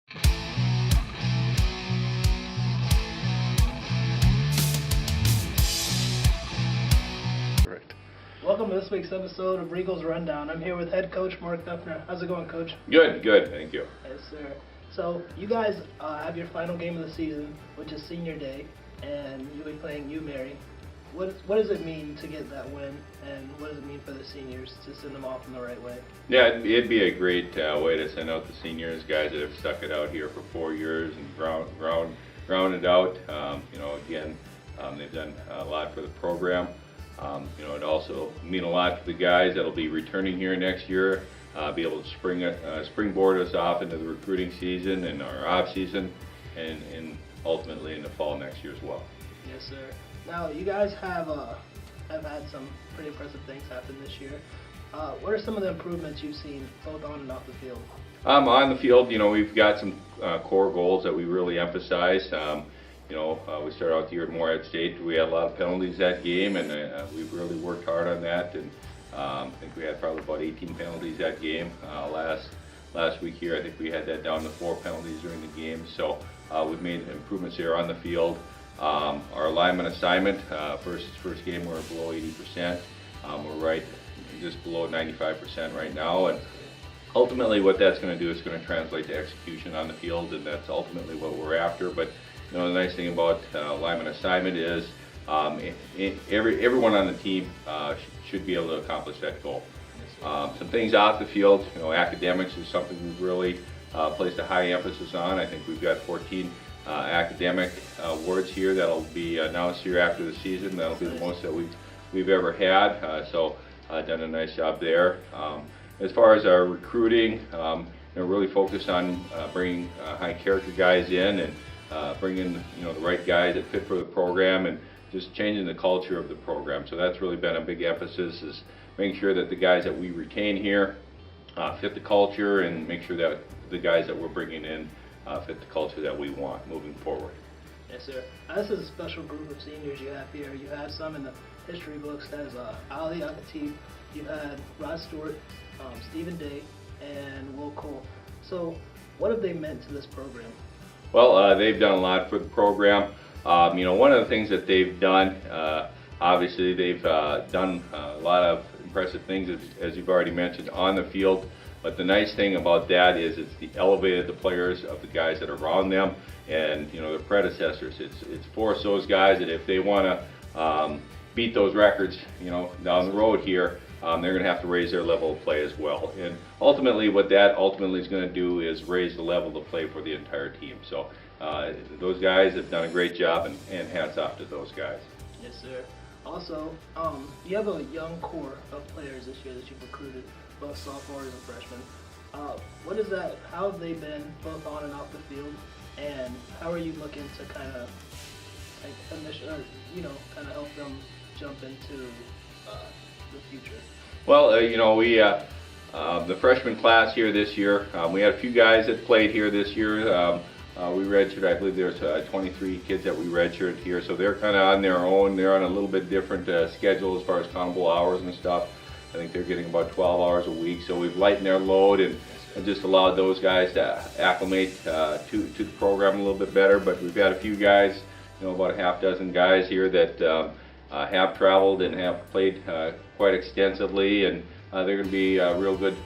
Correct. Welcome to this week's episode of Regal's Rundown. I'm here with head coach Mark Dufner. How's it going, Coach? Good, thank you. Yes, sir. So you guys have your final game of the season, which is Senior Day, and you'll be playing Mary. What does it mean to get that win, and what does it mean for the seniors to send them off in the right way? Yeah, it'd be a great way to send out the seniors, guys that have stuck it out here for 4 years and ground it out. Again, they've done a lot for the program. It also mean a lot to the guys that'll be returning here next year, be able to springboard us off into the recruiting season and our off season, and ultimately in the fall next year as well. Yes, sir. Now, you guys have had some pretty impressive things happen this year. What are some of the improvements you've seen both on and off the field? On the field, we've got some core goals that we really emphasize. We started out the year at Morehead State. We had a lot of penalties that game, and we've really worked hard on that. And I think we had probably about 18 penalties that game. Last week here, I think we had that down to 4 penalties during the game. So we've made improvements here on the field. Our lineman assignment, first game we're below 80%. We're right just below 95% right now, and ultimately what that's going to do is going to translate to execution on the field, and that's ultimately what we're after. But the nice thing about lineman assignment is everyone on the team should be able to accomplish that goal. Some things off the field, academics is something we've really placed a high emphasis on. I think we've got 14 academic awards here that'll be announced here after the season. That'll be the most that we've ever had. So done a nice job there. As far as our recruiting, really focused on bringing high character guys in and bringing the right guys that fit for the program and just changing the culture of the program. So that's really been a big emphasis, is making sure that the guys that we retain here fit the culture, and make sure that the guys that we're bringing in fit the culture that we want moving forward. Yes, sir. This is a special group of seniors you have here. You have some in the history books. That is Ali Akatif. You've had Rod Stewart, Stephen Day, and Will Cole. So what have they meant to this program? Well, they've done a lot for the program. One of the things that they've done, obviously they've done a lot of impressive things, as you've already mentioned, on the field. But the nice thing about that is it's elevated the players of the guys that are around them, and their predecessors. It's forced those guys that if they want to beat those records, down the road here, they're going to have to raise their level of play as well. And ultimately, what that ultimately is going to do is raise the level of play for the entire team. So those guys have done a great job, and hats off to those guys. Yes, sir. Also, you have a young core of players this year that you've recruited, both sophomores and freshmen. What is that? How have they been both on and off the field, and how are you looking to kind of help them jump into the future? Well, we the freshman class here this year, we had a few guys that played here this year. We redshirted, I believe there's 23 kids that we redshirted here, so they're kind of on their own. They're on a little bit different schedule as far as countable hours and stuff. I think they're getting about 12 hours a week, so we've lightened their load and just allowed those guys to acclimate to the program a little bit better. But we've got a few guys, about a half dozen guys here that have traveled and have played quite extensively, and they're going to be real good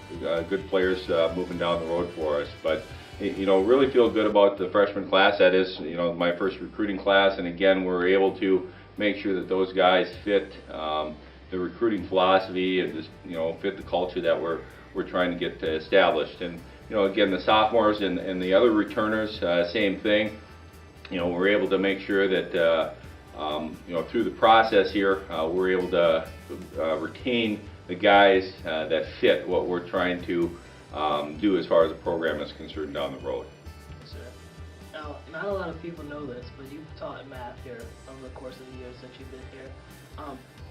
players moving down the road for us. But really feel good about the freshman class. That is, my first recruiting class, and again, we're able to make sure that those guys fit the recruiting philosophy and just fit the culture that we're trying to get established. And again, the sophomores and the other returners, same thing. We're able to make sure that through the process here, we're able to retain the guys that fit what we're trying to do as far as the program is concerned down the road. Yes, sir. Now, not a lot of people know this, but you've taught math here over the course of the years since you've been here.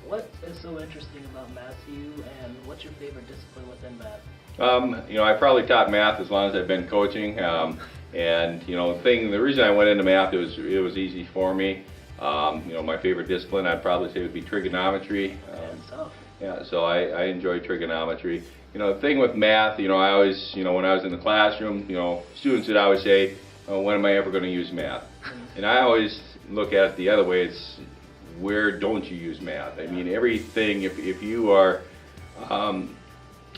What is so interesting about math to you, and what's your favorite discipline within math? I probably taught math as long as I've been coaching, and the reason I went into math, it was easy for me. My favorite discipline I'd probably say would be trigonometry. That's tough. Yeah, so I enjoy trigonometry. the thing with math, I always, when I was in the classroom, students would always say, oh, when am I ever going to use math? And I always look at it the other way. It's where don't you use math? I mean, everything, if you are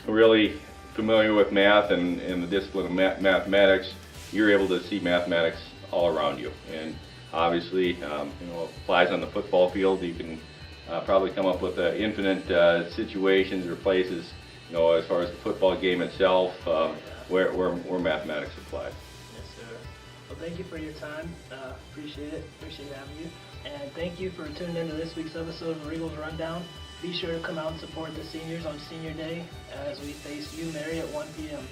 really familiar with math and the discipline of mathematics, you're able to see mathematics all around you. And obviously, applies on the football field. You can probably come up with infinite situations or places, as far as the football game itself, where mathematics applies. Yes, sir. Well, thank you for your time. Appreciate it. Appreciate having you. And thank you for tuning in to this week's episode of Regal's Rundown. Be sure to come out and support the seniors on Senior Day as we face you, Mary, at 1 p.m.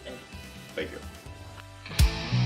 Thank you. Thank you.